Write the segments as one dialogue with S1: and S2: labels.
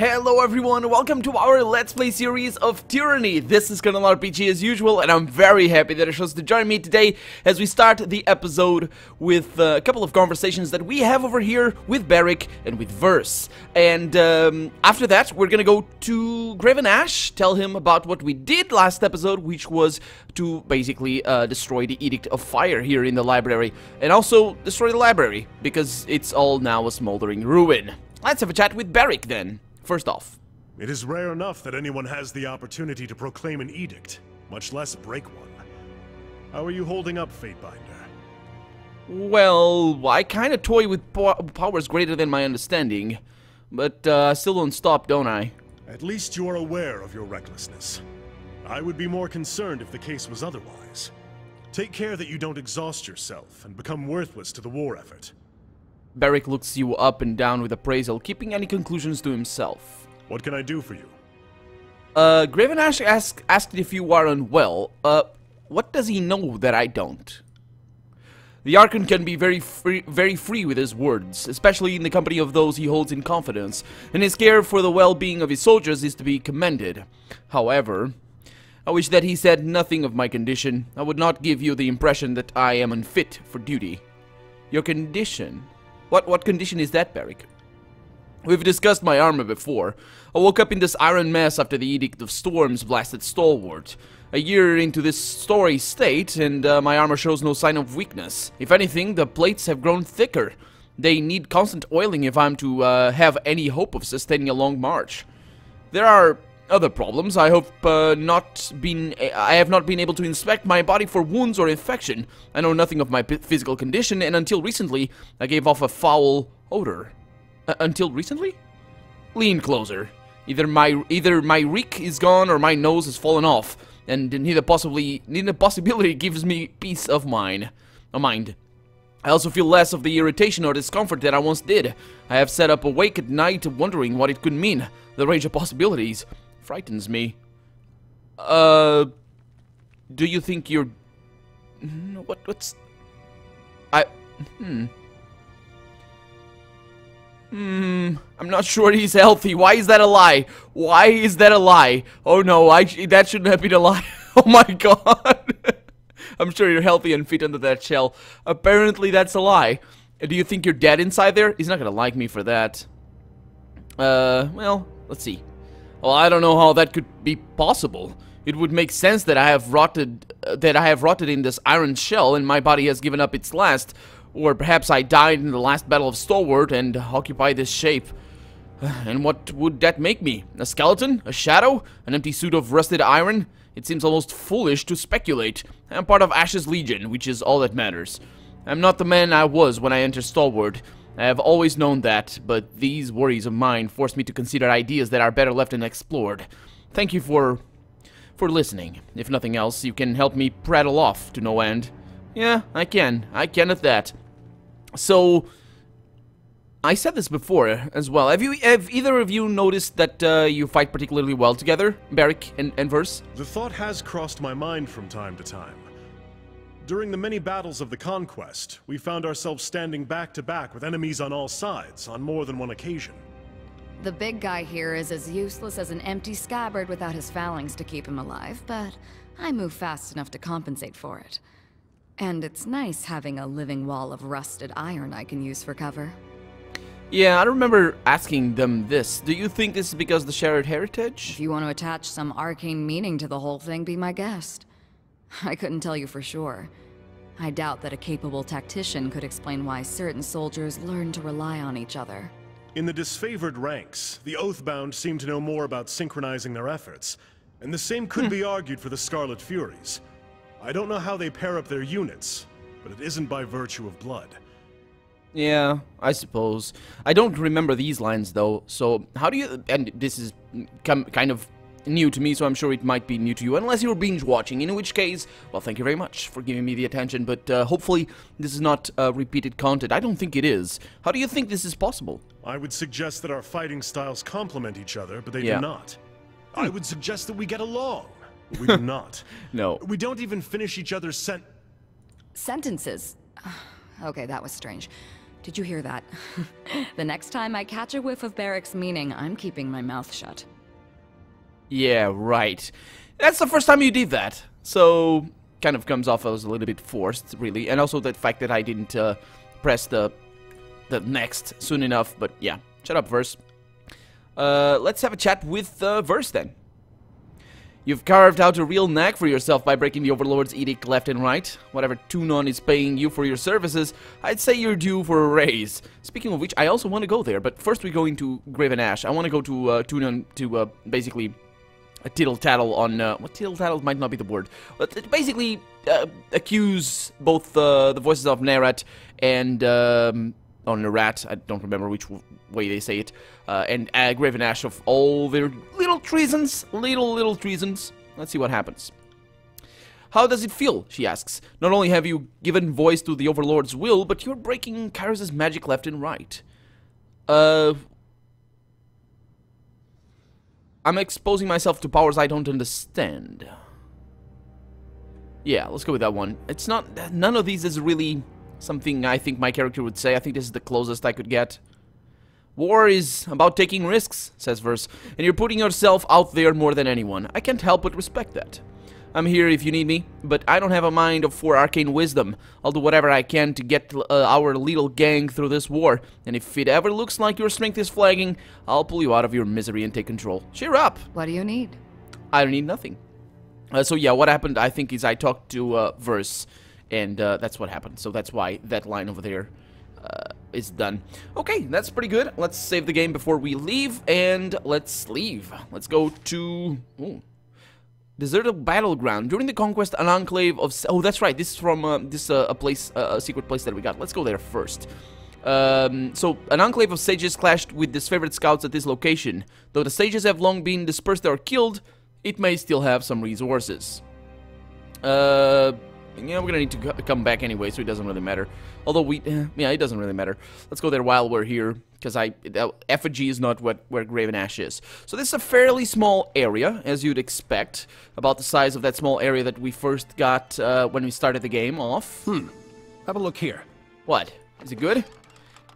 S1: Hello everyone, welcome to our Let's Play series of Tyranny. This is Colonel RPG as usual, and I'm very happy that you chose to join me today as we start the episode with a couple of conversations that we have over here with Barrick and with Verse. And after that, we're gonna go to Graven Ash, tell him about what we did last episode, which was to basically destroy the Edict of Fire here in the library, and also destroy the library, because it's all now a smoldering ruin. Let's have a chat with Barrick then. First off,
S2: it is rare enough that anyone has the opportunity to proclaim an edict, much less break one. How are you holding up, Fatebinder?
S1: Well, I kind of toy with powers greater than my understanding, but I still don't stop, don't I?
S2: At least you are aware of your recklessness. I would be more concerned if the case was otherwise. Take care that you don't exhaust yourself and become worthless to the war effort.
S1: Barrick looks you up and down with appraisal, keeping any conclusions to himself.
S2: What can I do for you?
S1: Graven Ash asked if you are unwell. What does he know that I don't? The Archon can be very free with his words, especially in the company of those he holds in confidence, and his care for the well-being of his soldiers is to be commended. However, I wish that he said nothing of my condition. I would not give you the impression that I am unfit for duty. Your condition? What condition is that, Barrick? We've discussed my armor before. I woke up in this iron mess after the Edict of Storms blasted Stalwart. A year into this sorry state, and my armor shows no sign of weakness. If anything, the plates have grown thicker. They need constant oiling if I'm to have any hope of sustaining a long march. There are other problems. I have not been able to inspect my body for wounds or infection. I know nothing of my physical condition, and until recently, I gave off a foul odor. Until recently? Lean closer. Either my reek is gone or my nose has fallen off, and neither possibility gives me peace of mind. I also feel less of the irritation or discomfort that I once did. I have sat up awake at night wondering what it could mean. The range of possibilities frightens me. Do you think you're... I'm not sure he's healthy. Why is that a lie? Why is that a lie? Oh no, that shouldn't have been a lie. Oh my god. I'm sure you're healthy and fit under that shell. Apparently that's a lie. Do you think you're dead inside there? He's not gonna like me for that. Well, let's see. Well, I don't know how that could be possible. It would make sense that I have rotted in this iron shell and my body has given up its last. Or perhaps I died in the last battle of Stalwart and occupy this shape. And what would that make me? A skeleton? A shadow? An empty suit of rusted iron? It seems almost foolish to speculate. I'm part of Ash's Legion, which is all that matters. I'm not the man I was when I entered Stalwart. I have always known that, but these worries of mine force me to consider ideas that are better left unexplored. Thank you for listening. If nothing else, you can help me prattle off to no end. Yeah, I can at that. So, I said this before as well. Have either of you noticed that you fight particularly well together, Barrick and Verse?
S2: The thought has crossed my mind from time to time. During the many battles of the Conquest, we found ourselves standing back to back with enemies on all sides on more than one occasion.
S3: The big guy here is as useless as an empty scabbard without his phalanx to keep him alive, but I move fast enough to compensate for it. And it's nice having a living wall of rusted iron I can use for cover.
S1: Yeah, I remember asking them this. Do you think this is because of the shared heritage?
S3: If you want to attach some arcane meaning to the whole thing, be my guest. I couldn't tell you for sure. I doubt that a capable tactician could explain why certain soldiers learn to rely on each other.
S2: In the disfavored ranks, the Oathbound seem to know more about synchronizing their efforts, and the same could be argued for the Scarlet Furies. I don't know how they pair up their units, but it isn't by virtue of blood.
S1: Yeah, I suppose. I don't remember these lines though, so how do you... And this is kind of new to me, so I'm sure it might be new to you, unless you're binge watching, in which case, well, thank you very much for giving me the attention, but hopefully this is not repeated content. I don't think it is. How do you think this is possible?
S2: I would suggest that our fighting styles complement each other, but they do not. I would suggest that we get along. We do not.
S1: No.
S2: We don't even finish each other's
S3: sentences. Okay, that was strange. Did you hear that? The next time I catch a whiff of Barrick's meaning, I'm keeping my mouth shut.
S1: Yeah, right. That's the first time you did that. So, kind of comes off as a little bit forced, really. And also the fact that I didn't press the next soon enough. But yeah, shut up, Verse. Let's have a chat with Verse then. You've carved out a real knack for yourself by breaking the Overlord's edict left and right. Whatever Tunon is paying you for your services, I'd say you're due for a raise. Speaking of which, I also want to go there, but first we go into Graven Ash. I want to go to Tunon to basically a tittle-tattle on... what tittle-tattle might not be the word. But basically accuse both the voices of Nerat and... or Nerat, I don't remember which way they say it, and Graven Ash of all their little treasons. Little treasons. Let's see what happens. How does it feel, she asks. Not only have you given voice to the Overlord's will, but you're breaking Kairos' magic left and right. I'm exposing myself to powers I don't understand. Yeah, let's go with that one. It's not... None of these is really something I think my character would say. I think this is the closest I could get. War is about taking risks, says Verse, and you're putting yourself out there more than anyone. I can't help but respect that. I'm here if you need me, but I don't have a mind for arcane wisdom. I'll do whatever I can to get our little gang through this war, and if it ever looks like your strength is flagging, I'll pull you out of your misery and take control. Cheer up!
S3: What do you need?
S1: I don't need nothing. So yeah, what happened, I think, is I talked to Verse, and that's what happened. So that's why that line over there is done. Okay, that's pretty good. Let's save the game before we leave, and let's leave. Let's go to... Ooh. Deserted Battleground. During the conquest, an enclave of... Oh, that's right. This is from a place, a secret place that we got. Let's go there first. So, an enclave of sages clashed with disfavored scouts at this location. Though the sages have long been dispersed or killed, it may still have some resources. Yeah, we're gonna need to come back anyway, so it doesn't really matter. Although yeah, it doesn't really matter. Let's go there while we're here, because effigy is not where Graven Ash is. So this is a fairly small area, as you'd expect, about the size of that small area that we first got when we started the game off.
S4: Have a look here.
S1: What? Is it good?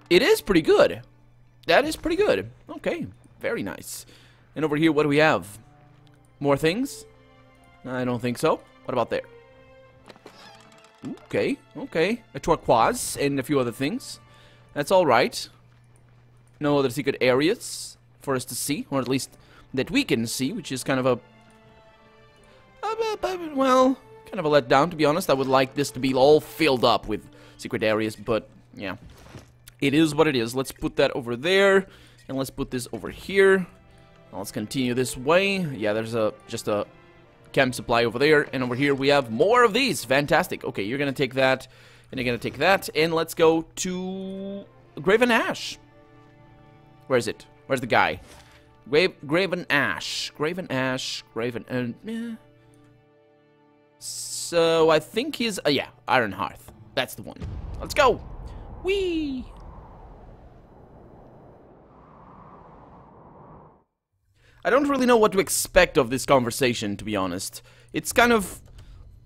S1: It is pretty good. That is pretty good. Okay, very nice. And over here, what do we have? More things? I don't think so. What about there? Okay, okay. A turquoise and a few other things. That's alright. No other secret areas for us to see, or at least that we can see, which is kind of a... well, kind of a letdown, to be honest. I would like this to be all filled up with secret areas, but yeah. It is what it is. Let's put that over there, and let's put this over here. Now let's continue this way. Yeah, there's just a chem supply over there, and over here we have more of these. Fantastic. Okay, you're gonna take that, and you're gonna take that, and let's go to Graven Ash. Where is it? Where's the guy? Graven Ash. Graven Ash. Graven... So, I think he's... yeah, Iron Hearth. That's the one. Let's go! Whee! I don't really know what to expect of this conversation, to be honest. It's kind of...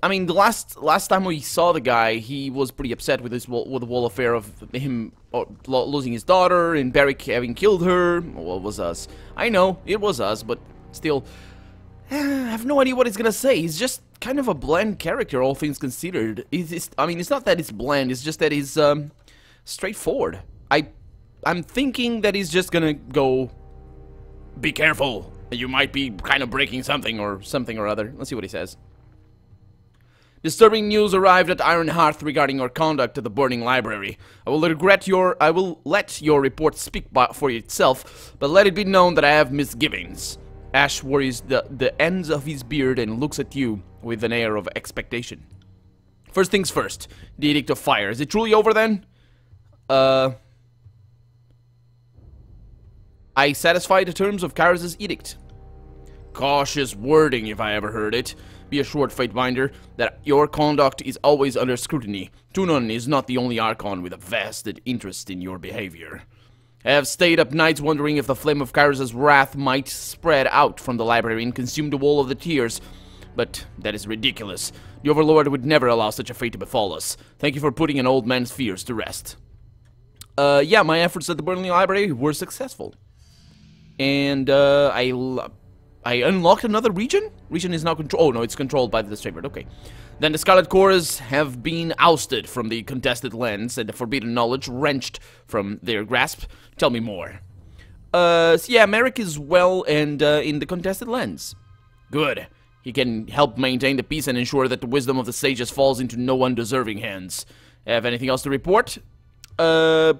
S1: I mean, the last time we saw the guy, he was pretty upset with the whole affair of him losing his daughter and Barrick having killed her. Well, it was us. I know, it was us, but still... I have no idea what he's gonna say. He's just kind of a bland character, all things considered. I mean, it's not that it's bland, it's just that he's straightforward. I'm thinking that he's just gonna go... Be careful, you might be kind of breaking something or other. Let's see what he says. Disturbing news arrived at Iron Hearth regarding your conduct at the burning library. I will let your report speak for itself, but let it be known that I have misgivings. Ash worries the ends of his beard and looks at you with an air of expectation. First things first, the Edict of Fire. Is it truly over then? I satisfy the terms of Kairos' edict. Cautious wording if I ever heard it. Be assured, Fatebinder, that your conduct is always under scrutiny. Tunon is not the only Archon with a vested interest in your behavior. I have stayed up nights wondering if the flame of Kairos' wrath might spread out from the library and consume the wall of the tiers. But that is ridiculous. The Overlord would never allow such a fate to befall us. Thank you for putting an old man's fears to rest. Yeah, my efforts at the Burnley Library were successful. And, I unlocked another region? Region is now controlled. Oh, no, it's controlled by the Disfavored. Okay. Then the Scarlet Cores have been ousted from the contested lands and the forbidden knowledge wrenched from their grasp. Tell me more. So yeah, Merrick is well and, in the contested lands. Good. He can help maintain the peace and ensure that the wisdom of the sages falls into no undeserving hands. Have anything else to report? I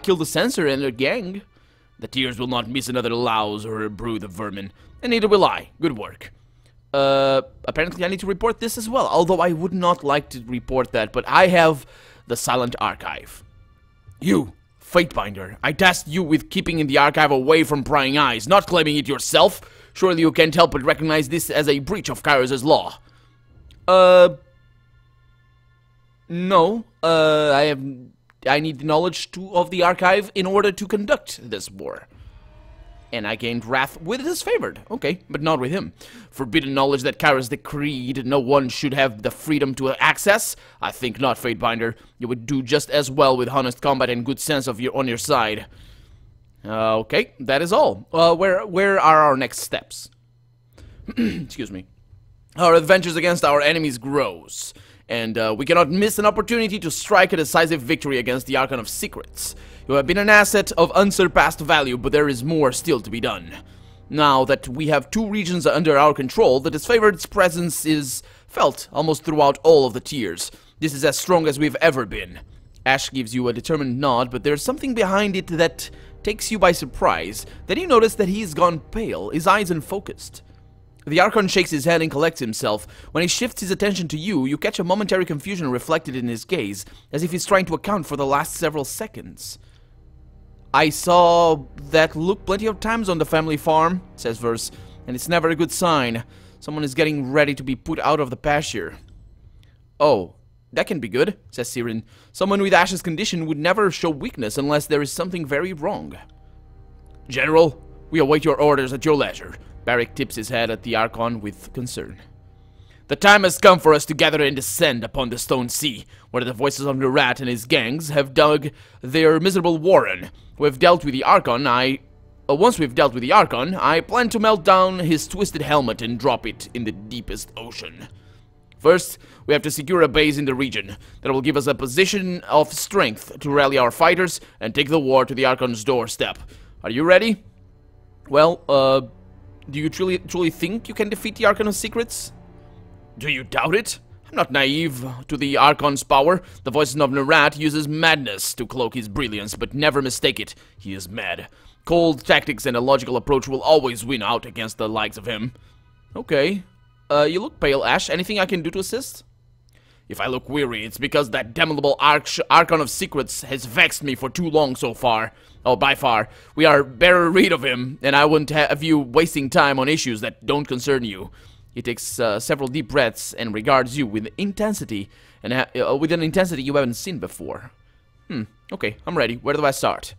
S1: killed the censor and their gang. The Tears will not miss another louse or a brood of vermin, and neither will I. Good work. Apparently I need to report this as well, although I would not like to report that, but I have the Silent Archive. You, Fatebinder, I tasked you with keeping in the archive away from prying eyes, not claiming it yourself. Surely you can't help but recognize this as a breach of Kairos' law. No, I need the knowledge of the archive in order to conduct this war. And I gained wrath with Disfavored. Okay, but not with him. Forbidden knowledge that Kairos decreed no one should have the freedom to access? I think not, Fatebinder. You would do just as well with honest combat and good sense on your side. Okay, that is all. Where are our next steps? Excuse me. Our adventures against our enemies grows. And we cannot miss an opportunity to strike a decisive victory against the Archon of Secrets. You have been an asset of unsurpassed value, but there is more still to be done. Now that we have 2 regions under our control, the Disfavored's presence is felt almost throughout all of the tiers. This is as strong as we've ever been. Ash gives you a determined nod, but there's something behind it that takes you by surprise. Then you notice that he's gone pale, his eyes unfocused. The Archon shakes his head and collects himself. When he shifts his attention to you, you catch a momentary confusion reflected in his gaze, as if he's trying to account for the last several seconds. I saw that look plenty of times on the family farm, says Verse, and it's never a good sign. Someone is getting ready to be put out of the pasture. Oh, that can be good, says Siren. Someone with Ash's condition would never show weakness unless there is something very wrong. General, we await your orders at your leisure. Barrick tips his head at the Archon with concern. The time has come for us to gather and descend upon the Stone Sea, where the voices of Nerat and his gangs have dug their miserable warren. We've dealt with the Archon. Once we've dealt with the Archon, I plan to melt down his twisted helmet and drop it in the deepest ocean. First, we have to secure a base in the region that will give us a position of strength to rally our fighters and take the war to the Archon's doorstep. Are you ready? Well, do you truly think you can defeat the Archon of Secrets? Do you doubt it? I'm not naive to the Archon's power. The voice of Nerat uses madness to cloak his brilliance, but never mistake it. He is mad. Cold tactics and a logical approach will always win out against the likes of him. Okay. You look pale, Ash. Anything I can do to assist? If I look weary, it's because that damnable Archon of Secrets has vexed me for too long so far. Oh, by far. We are better rid of him, and I wouldn't have you wasting time on issues that don't concern you. He takes several deep breaths and regards you with intensity, and with an intensity you haven't seen before. Okay, I'm ready. Where do I start?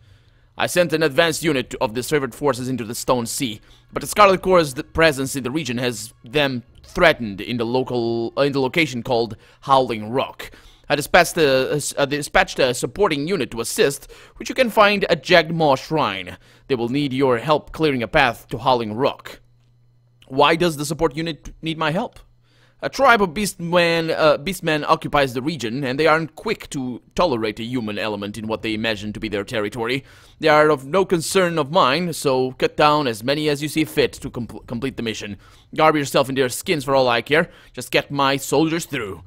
S1: I sent an advanced unit of the Disfavored forces into the Stone Sea, but the Scarlet Corps' presence in the region has them threatened in the location called Howling Rock. I dispatched a supporting unit to assist, which you can find at Jagged Maw Shrine. They will need your help clearing a path to Howling Rock. Why does the support unit need my help? A tribe of beastmen occupies the region, and they aren't quick to tolerate a human element in what they imagine to be their territory. They are of no concern of mine, so cut down as many as you see fit to complete the mission. Garb yourself in their skins for all I care. Just get my soldiers through.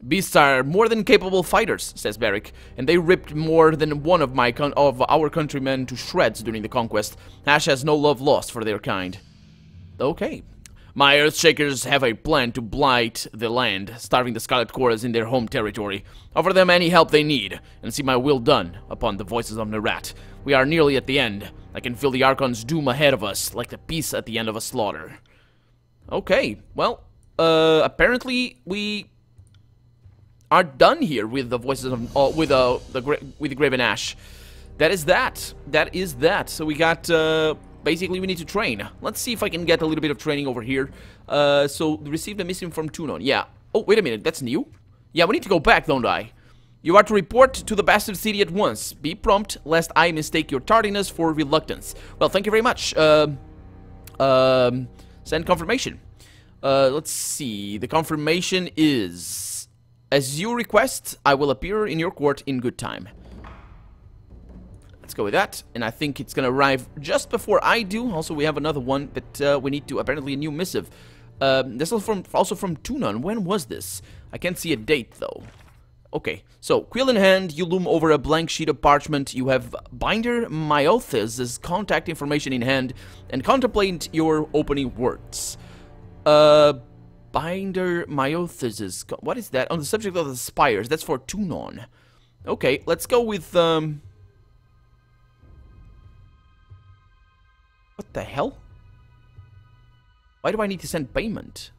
S1: Beasts are more than capable fighters, says Barrick, and they ripped more than one of our countrymen to shreds during the conquest. Ash has no love lost for their kind. Okay. My Earthshakers have a plan to blight the land, starving the Scarlet Corps in their home territory. Offer them any help they need, and see my will done upon the voices of Nerat. We are nearly at the end. I can feel the Archon's doom ahead of us, like the peace at the end of a slaughter. Okay, well, apparently we are done here with the voices of, with the Graven Ash. That is that. That is that. So we got, basically, we need to train. Let's see if I can get a little bit of training over here. So, receive the mission from Tunon. Yeah. Oh, wait a minute. That's new? Yeah, we need to go back, don't I? You are to report to the bastard city at once. Be prompt, lest I mistake your tardiness for reluctance. Well, thank you very much. Send confirmation. Let's see. The confirmation is... As you request, I will appear in your court in good time. Let's go with that. And I think it's going to arrive just before I do. Also, we have another one that we need to... Apparently a new missive. This is also from Tunon. When was this? I can't see a date, though. Okay, so, quill in hand, you loom over a blank sheet of parchment. You have Binder Myothis' contact information in hand and contemplate your opening words. Binder Myothis' what is that? On the subject of the spires, that's for Tunon. Okay, let's go with, what the hell? Why do I need to send payment?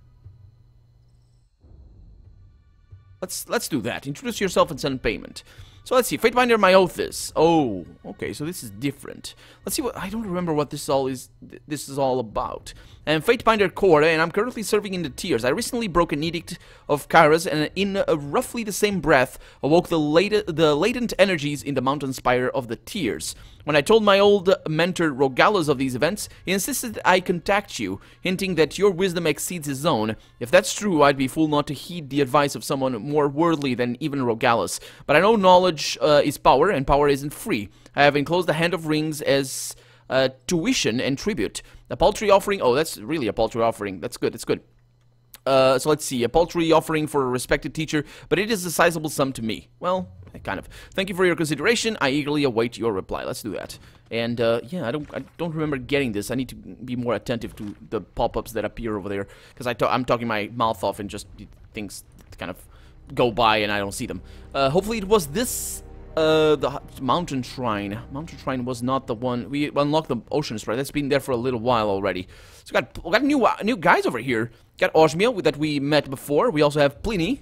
S1: Let's do that. Introduce yourself and send payment. So let's see. Fatebinder Myothis. Oh, okay. So this is different. Let's see what I don't remember what this all is. This is all about. And Fatebinder Core, and I'm currently serving in the tiers. I recently broke an edict of Kairos, and in roughly the same breath, awoke the latent energies in the mountain spire of the tiers. When I told my old mentor Rogalus of these events, he insisted that I contact you, hinting that your wisdom exceeds his own. If that's true, I'd be fool not to heed the advice of someone more worldly than even Rogalus. But I know knowledge is power, and power isn't free. I have enclosed the Hand of Rings as tuition and tribute. A paltry offering. Oh, that's really a paltry offering. That's good. That's good. So let's see. A paltry offering for a respected teacher, but it is a sizable sum to me. Well, kind of. Thank you for your consideration. I eagerly await your reply. Let's do that. And yeah, I don't remember getting this. I need to be more attentive to the pop-ups that appear over there, because I'm talking my mouth off and just things kind of go by and I don't see them. Hopefully it was this. The mountain shrine. Mountain shrine was not the one. We unlocked the ocean shrine. That's been there for a little while already. So we got new guys over here. Got Osmiel that we met before. We also have Pliny.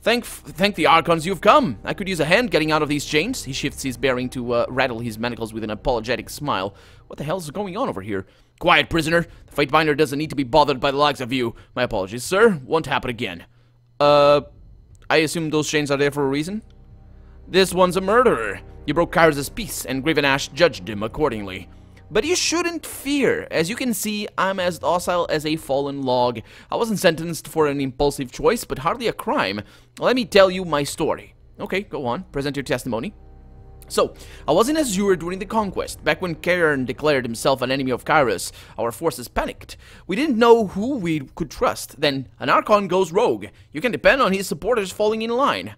S1: Thank the Archons you've come. I could use a hand getting out of these chains. He shifts his bearing to rattle his manacles with an apologetic smile. What the hell is going on over here? Quiet, prisoner. The Fatebinder doesn't need to be bothered by the likes of you. My apologies, sir. Won't happen again. I assume those chains are there for a reason? This one's a murderer. You broke Kairos' peace, and Graven Ash judged him accordingly. But you shouldn't fear. As you can see, I'm as docile as a fallen log. I wasn't sentenced for an impulsive choice, but hardly a crime. Let me tell you my story. Okay, go on. Present your testimony. So, I was in Azure during the Conquest, back when Cairn declared himself an enemy of Kairos. Our forces panicked. We didn't know who we could trust. Then, an Archon goes rogue. You can depend on his supporters falling in line.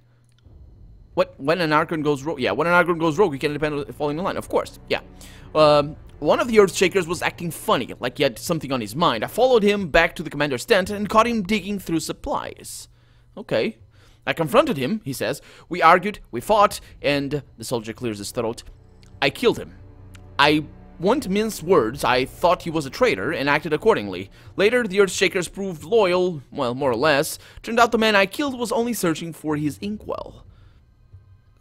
S1: What? When an Archon goes rogue? Yeah, when an Archon goes rogue, you can depend on falling in line, of course. Yeah. One of the Earthshakers was acting funny, like he had something on his mind. I followed him back to the commander's tent and caught him digging through supplies. Okay. I confronted him, he says. We argued, we fought, and the soldier clears his throat. I killed him. I won't mince words. I thought he was a traitor and acted accordingly. Later, the Earthshakers proved loyal, well, more or less. Turned out the man I killed was only searching for his inkwell.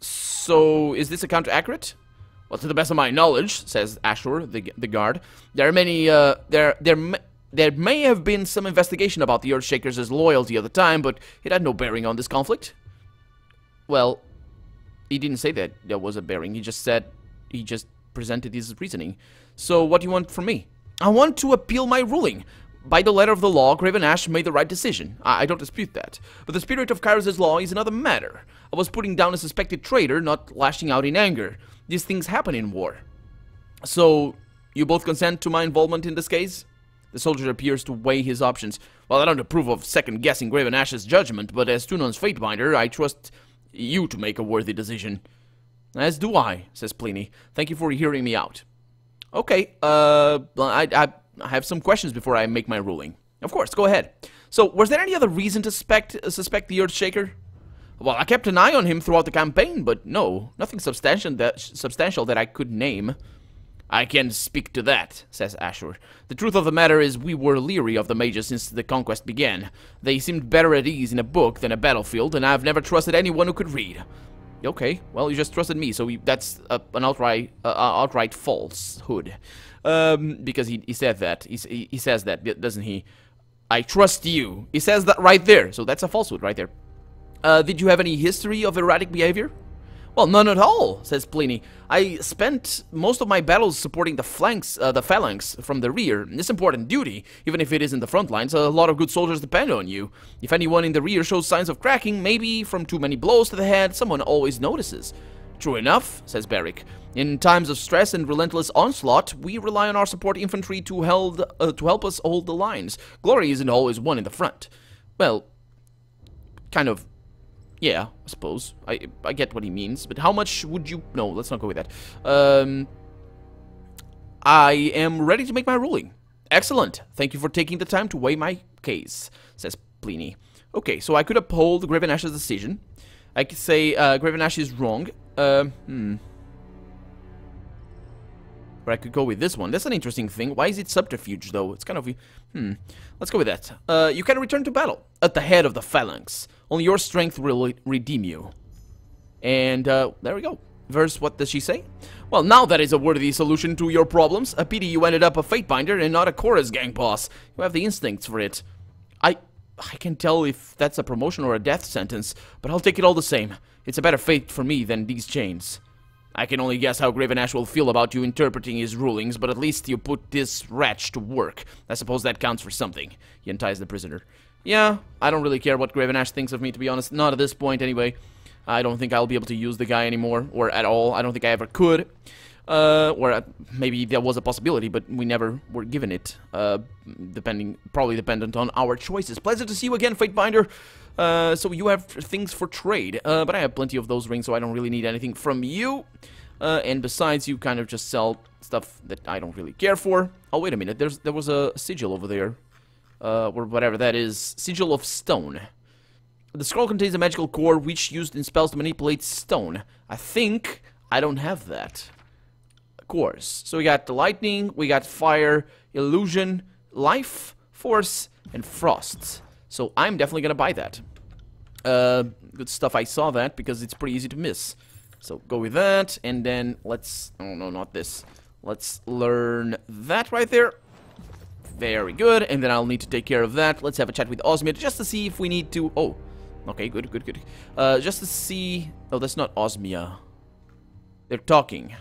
S1: So, is this account accurate? Well, to the best of my knowledge, says Ashur, the guard, there are many, there may have been some investigation about the Earthshakers' loyalty at the time, but it had no bearing on this conflict. Well, he didn't say that there was a bearing. He just said, he just presented his reasoning. So, what do you want from me? I want to appeal my ruling. By the letter of the law, Graven Ash made the right decision. I don't dispute that. But the spirit of Kairos' law is another matter. I was putting down a suspected traitor, not lashing out in anger. These things happen in war. So, you both consent to my involvement in this case? The soldier appears to weigh his options. Well, I don't approve of second-guessing Graven Ash's judgment, but as Tunon's Fatebinder, I trust you to make a worthy decision. As do I, says Pliny. Thank you for hearing me out. Okay, I have some questions before I make my ruling. Of course, go ahead. So, was there any other reason to suspect the Earthshaker? Well, I kept an eye on him throughout the campaign, but no, nothing substantial that I could name. I can speak to that, says Ashur. The truth of the matter is we were leery of the mages since the conquest began. They seemed better at ease in a book than a battlefield, and I've never trusted anyone who could read. Okay, well, you just trusted me, so that's an outright falsehood. Because he said that. He says that, doesn't he? I trust you. He says that right there, so that's a falsehood right there. Did you have any history of erratic behavior? Well, none at all, says Pliny. I spent most of my battles supporting the phalanx from the rear. It's important duty, even if it isn't the front lines. A lot of good soldiers depend on you. If anyone in the rear shows signs of cracking, maybe from too many blows to the head, someone always notices. True enough, says Barrick. In times of stress and relentless onslaught, we rely on our support infantry to help us hold the lines. Glory isn't always won in the front. Well, kind of. Yeah, I suppose. I get what he means, but how much would you... No, let's not go with that. I am ready to make my ruling. Excellent. Thank you for taking the time to weigh my case, says Pliny. Okay, so I could uphold Gravenash's decision. I could say Gravanash is wrong. Or I could go with this one. That's an interesting thing. Why is it subterfuge, though? It's kind of... Let's go with that. You can return to battle at the head of the phalanx. Only your strength will redeem you. And, there we go. Verse, what does she say? Well, now that is a worthy solution to your problems. A pity you ended up a Fatebinder and not a chorus gang boss. You have the instincts for it. I can tell if that's a promotion or a death sentence, but I'll take it all the same. It's a better fate for me than these chains. I can only guess how Gravanash will feel about you interpreting his rulings, but at least you put this wretch to work. I suppose that counts for something. He unties the prisoner. Yeah, I don't really care what Gravanash thinks of me, to be honest. Not at this point, anyway. I don't think I'll be able to use the guy anymore, or at all. I don't think I ever could. Maybe there was a possibility, but we never were given it. Probably dependent on our choices. Pleasant to see you again, Fatebinder. So you have things for trade, but I have plenty of those rings, so I don't really need anything from you. And besides, you kind of just sell stuff that I don't really care for. Oh, wait a minute, there was a sigil over there. Or whatever that is. Sigil of Stone. The scroll contains a magical core which used in spells to manipulate stone. I think I don't have that. Cores. So we got the lightning, we got fire, illusion, life, force, and frost. So I'm definitely gonna buy that. Good stuff. I saw that because it's pretty easy to miss. So go with that, and then let's... Oh no, not this. Let's learn that right there. Very good, and then I'll need to take care of that. Let's have a chat with Osmia just to see if we need to... Oh, okay, good. Just to see... Oh, that's not Osmia. They're talking.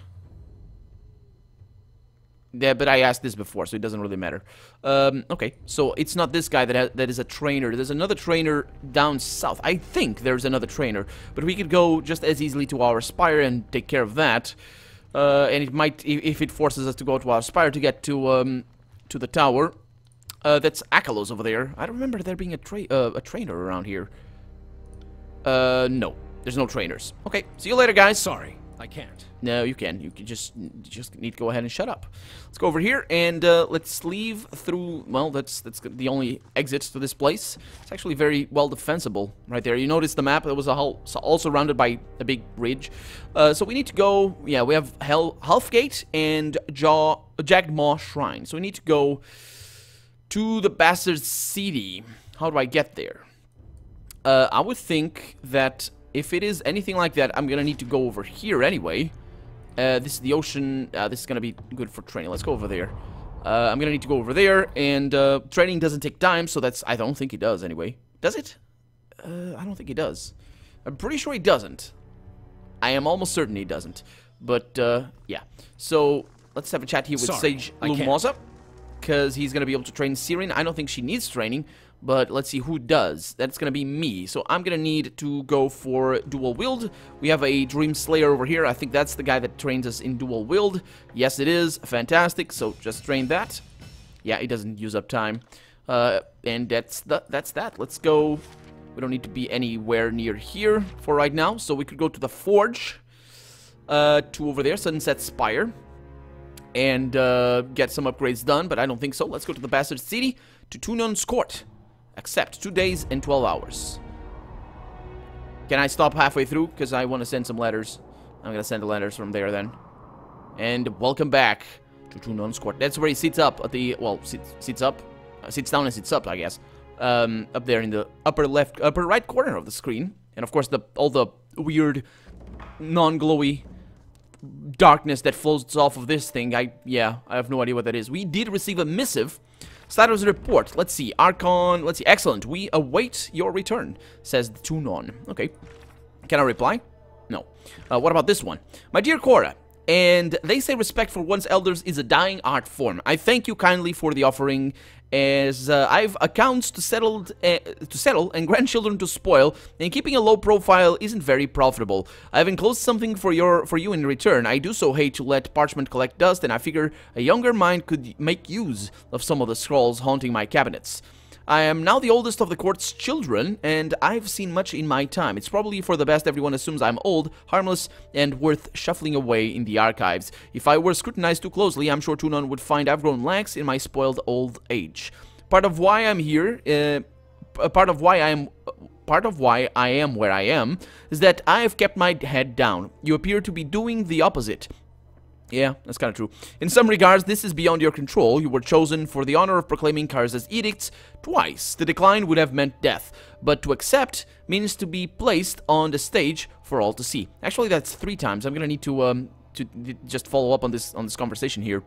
S1: Yeah, but I asked this before, so it doesn't really matter. Okay, so it's not this guy that is a trainer. There's another trainer down south. I think there's another trainer, but we could go just as easily to our spire and take care of that. And it might, if it forces us to go to our spire to get to the tower. That's Akalos over there. I don't remember there being a trainer around here. No, there's no trainers. Okay, see you later, guys.
S4: Sorry, I can't.
S1: No, you can. You can just need to go ahead and shut up. Let's go over here and let's leave through. Well, that's the only exit to this place. It's actually very well defensible right there. You notice the map. It was all surrounded by a big ridge. So we need to go. Yeah, we have Halfgate and Jagged Maw Shrine. So we need to go to the Bastard City. How do I get there? I would think that if it is anything like that, I'm gonna need to go over here anyway. This is the ocean. This is gonna be good for training. Let's go over there. I'm gonna need to go over there, and training doesn't take time, so that's... I don't think it does anyway. Does it? I don't think it does. I'm pretty sure it doesn't. I am almost certain it doesn't. But, yeah. So, let's have a chat here with Sage Lumosa, because he's gonna be able to train Sirin. I don't think she needs training, but let's see who does. That's gonna be me. So I'm gonna need to go for dual wield. We have a Dream Slayer over here. I think that's the guy that trains us in dual wield. Yes, it is. Fantastic. So just train that. Yeah, it doesn't use up time. And that's that. Let's go. We don't need to be anywhere near here for right now. So we could go to the Forge. To over there, Sunset Spire. And get some upgrades done, but I don't think so. Let's go to the Bastard City, to Tunon's Court. Accept 2 days and 12 hours. Can I stop halfway through? Because I want to send some letters. I'm going to send the letters from there then. And welcome back to Tunon's Court. That's where he sits up at the... Well, sits up. Sits down and sits up, I guess. Up there in the upper right corner of the screen. And of course, all the weird, non-glowy darkness that flows off of this thing. I have no idea what that is. We did receive a missive Status report. Let's see. Archon. Let's see. Excellent. We await your return, says the Tunon. Okay. Can I reply? No. What about this one? My dear Cora, and they say respect for one's elders is a dying art form. I thank you kindly for the offering, as I've accounts to settle and grandchildren to spoil, and keeping a low profile isn't very profitable. I've enclosed something for you in return. I do so hate to let parchment collect dust, and I figure a younger mind could make use of some of the scrolls haunting my cabinets. I am now the oldest of the court's children, and I've seen much in my time. It's probably for the best everyone assumes I'm old, harmless, and worth shuffling away in the archives. If I were scrutinized too closely, I'm sure Tunon would find I've grown lax in my spoiled old age. Part of why I'm here, part of why I am where I am, is that I have kept my head down. You appear to be doing the opposite. Yeah, that's kind of true. In some regards, this is beyond your control. You were chosen for the honor of proclaiming Kara's edicts twice. The decline would have meant death, but to accept means to be placed on the stage for all to see. Actually, that's 3 times. I'm gonna need to just follow up on this conversation here.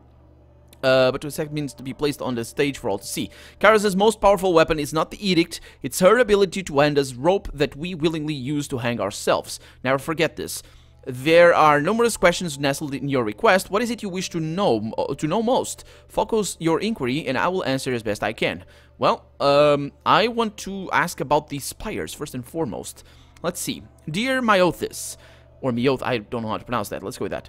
S1: But to accept means to be placed on the stage for all to see. Kara's most powerful weapon is not the edict, it's her ability to hand us rope that we willingly use to hang ourselves. Never forget this. There are numerous questions nestled in your request. What is it you wish to know most? Focus your inquiry, and I will answer as best I can. Well, I want to ask about these spires, first and foremost. Let's see. Dear Myothis, or Myoth, I don't know how to pronounce that. Let's go with that.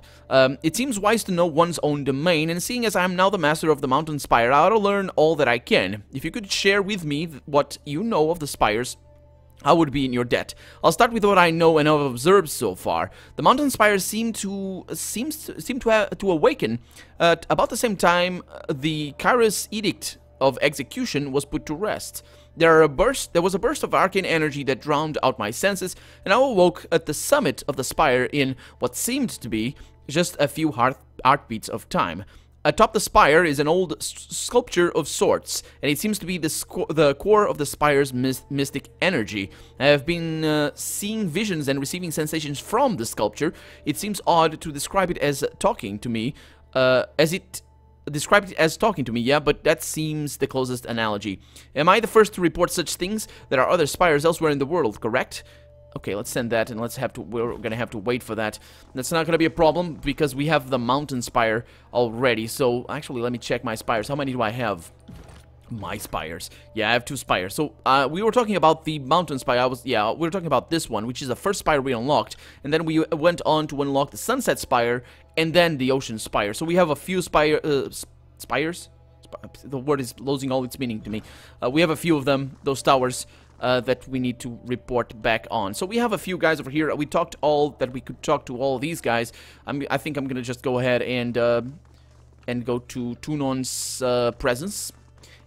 S1: It seems wise to know one's own domain, and seeing as I am now the master of the mountain spire, I ought to learn all that I can. If you could share with me what you know of the spires, I would be in your debt. I'll start with what I know and have observed so far. The mountain spires seem to awaken at about the same time the Kairos edict of execution was put to rest. There was a burst of arcane energy that drowned out my senses, and I awoke at the summit of the spire in what seemed to be just a few heartbeats of time. Atop the spire is an old sculpture of sorts, and it seems to be the core of the spire's mystic energy. I have been seeing visions and receiving sensations from the sculpture. It seems odd to describe it as talking to me, yeah, but that seems the closest analogy. Am I the first to report such things? There are other spires elsewhere in the world, correct? Okay, let's send that, and we're gonna have to wait for that. That's not gonna be a problem, because we have the mountain spire already. So, actually, let me check my spires. How many do I have? My spires. Yeah, I have 2 spires. So, we were talking about the mountain spire. We were talking about this one, which is the first spire we unlocked. And then we went on to unlock the sunset spire, and then the ocean spire. So, we have a few spires? The word is losing all its meaning to me. We have a few of them, those towers, that we need to report back on. So we have a few guys over here. We talked all that we could talk to all these guys. I think I'm gonna just go ahead and go to Tunon's presence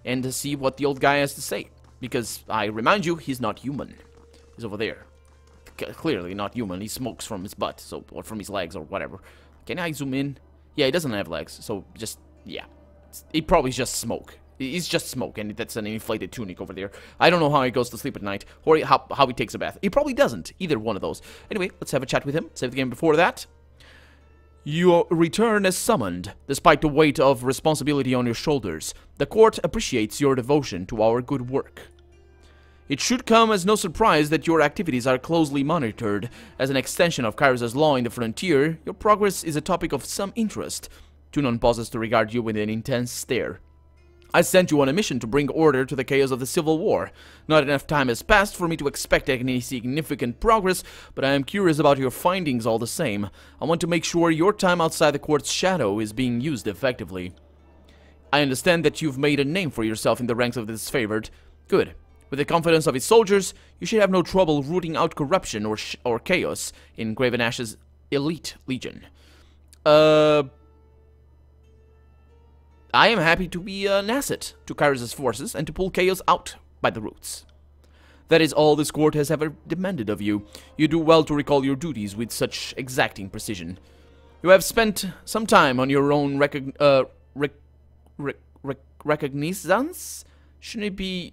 S1: and see what the old guy has to say. Because I remind you, he's not human. He's over there. Clearly not human. He smokes from his butt, so, or from his legs or whatever. Can I zoom in? Yeah, he doesn't have legs, so just, yeah. It probably is just smoke. It's just smoke, and that's an inflated tunic over there. I don't know how he goes to sleep at night, or how he takes a bath. He probably doesn't, either one of those. Anyway, let's have a chat with him. Save the game before that. You return as summoned, despite the weight of responsibility on your shoulders. The court appreciates your devotion to our good work. It should come as no surprise that your activities are closely monitored. As an extension of Kairos' law in the frontier, your progress is a topic of some interest. Tunon pauses to regard you with an intense stare. I sent you on a mission to bring order to the chaos of the Civil War. Not enough time has passed for me to expect any significant progress, but I am curious about your findings all the same. I want to make sure your time outside the court's shadow is being used effectively. I understand that you've made a name for yourself in the ranks of the disfavored. Good. With the confidence of its soldiers, you should have no trouble rooting out corruption or chaos in Graven Ash's elite legion. I am happy to be an asset to Kairos' forces and to pull chaos out by the roots. That is all this court has ever demanded of you. You do well to recall your duties with such exacting precision. You have spent some time on your own recognizance? Shouldn't it be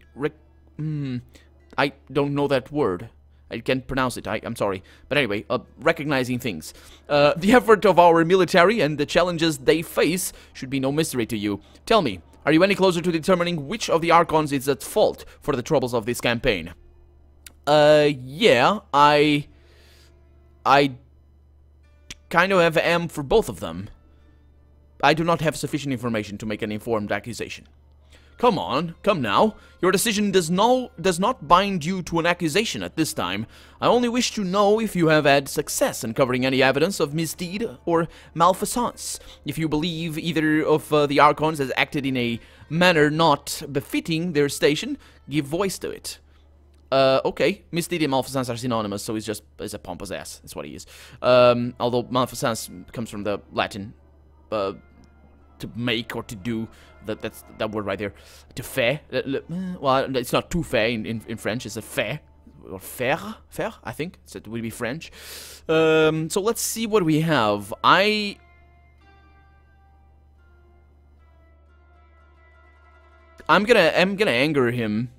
S1: I don't know that word. I can't pronounce it, I'm sorry. But anyway, recognizing things. The effort of our military and the challenges they face should be no mystery to you. Tell me, Are you any closer to determining which of the Archons is at fault for the troubles of this campaign? Yeah, I kind of am for both of them. I do not have sufficient information to make an informed accusation. Come on, come now. Your decision does not bind you to an accusation at this time. I only wish to know if you have had success in covering any evidence of misdeed or malfeasance. If you believe either of the Archons has acted in a manner not befitting their station, give voice to it. Okay, misdeed and malfeasance are synonymous, so he's a pompous ass. That's what he is. Although malfeasance comes from the Latin, to make or to do. That's that word right there. To faire. Well, it's not tout faire in French. It's a faire. Or faire, I think. So it would be French. So let's see what we have. I'm gonna anger him.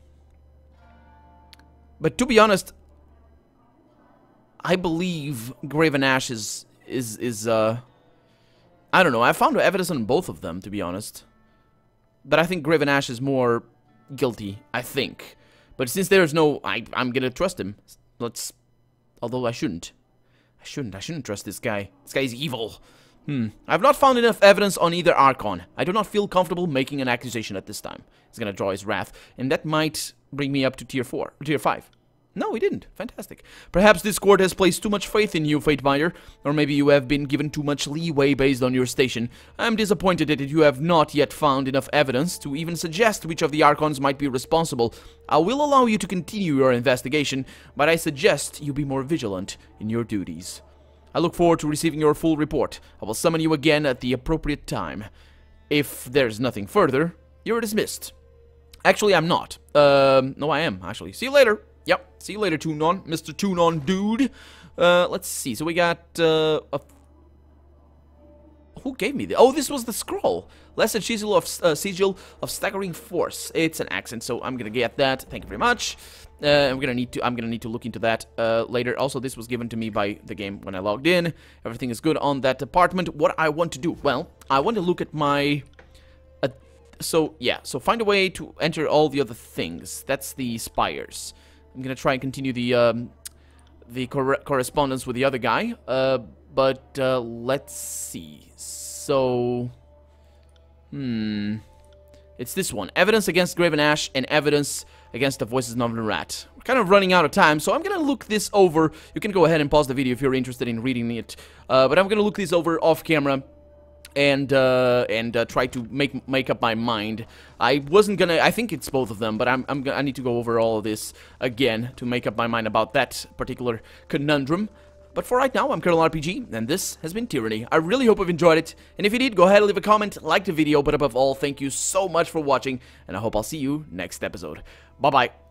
S1: But to be honest, I believe Graven Ash is I don't know. I found evidence on both of them, to be honest. But I think Graven Ash is more guilty, I think. But since there's no... I'm gonna trust him. Let's... Although I shouldn't. I shouldn't trust this guy. This guy's evil. I've not found enough evidence on either Archon. I do not feel comfortable making an accusation at this time. He's gonna draw his wrath. And that might bring me up to tier 4. Tier 5. No, he didn't. Fantastic. Perhaps this court has placed too much faith in you, Fatebinder. Or maybe you have been given too much leeway based on your station. I am disappointed that you have not yet found enough evidence to even suggest which of the Archons might be responsible. I will allow you to continue your investigation, but I suggest you be more vigilant in your duties. I look forward to receiving your full report. I will summon you again at the appropriate time. If there's nothing further, you're dismissed. Actually, I'm not. No, I am, actually. See you later. Yep, see you later, Tunon. Mr. Tunon dude. Let's see. So we got, who gave me this? Oh, this was the scroll. Lesson sigil of staggering force. It's an accent, so I'm gonna get that. Thank you very much. I'm gonna need to look into that later. Also, this was given to me by the game when I logged in. Everything is good on that department. What I want to do? Well, I want to look at my... so find a way to enter all the other things. That's the spires. I'm gonna try and continue the correspondence with the other guy. But let's see. So, it's this one: evidence against Graven Ash and evidence against the Voices of the Rat. We're kind of running out of time, so I'm gonna look this over. You can go ahead and pause the video if you're interested in reading it. But I'm gonna look this over off camera. And try to make up my mind. I wasn't gonna... I think it's both of them, but I need to go over all of this again to make up my mind about that particular conundrum. But for right now, I'm Colonel RPG, and this has been Tyranny. I really hope you've enjoyed it, and if you did, go ahead and leave a comment, like the video, but above all, thank you so much for watching, and I hope I'll see you next episode. Bye-bye.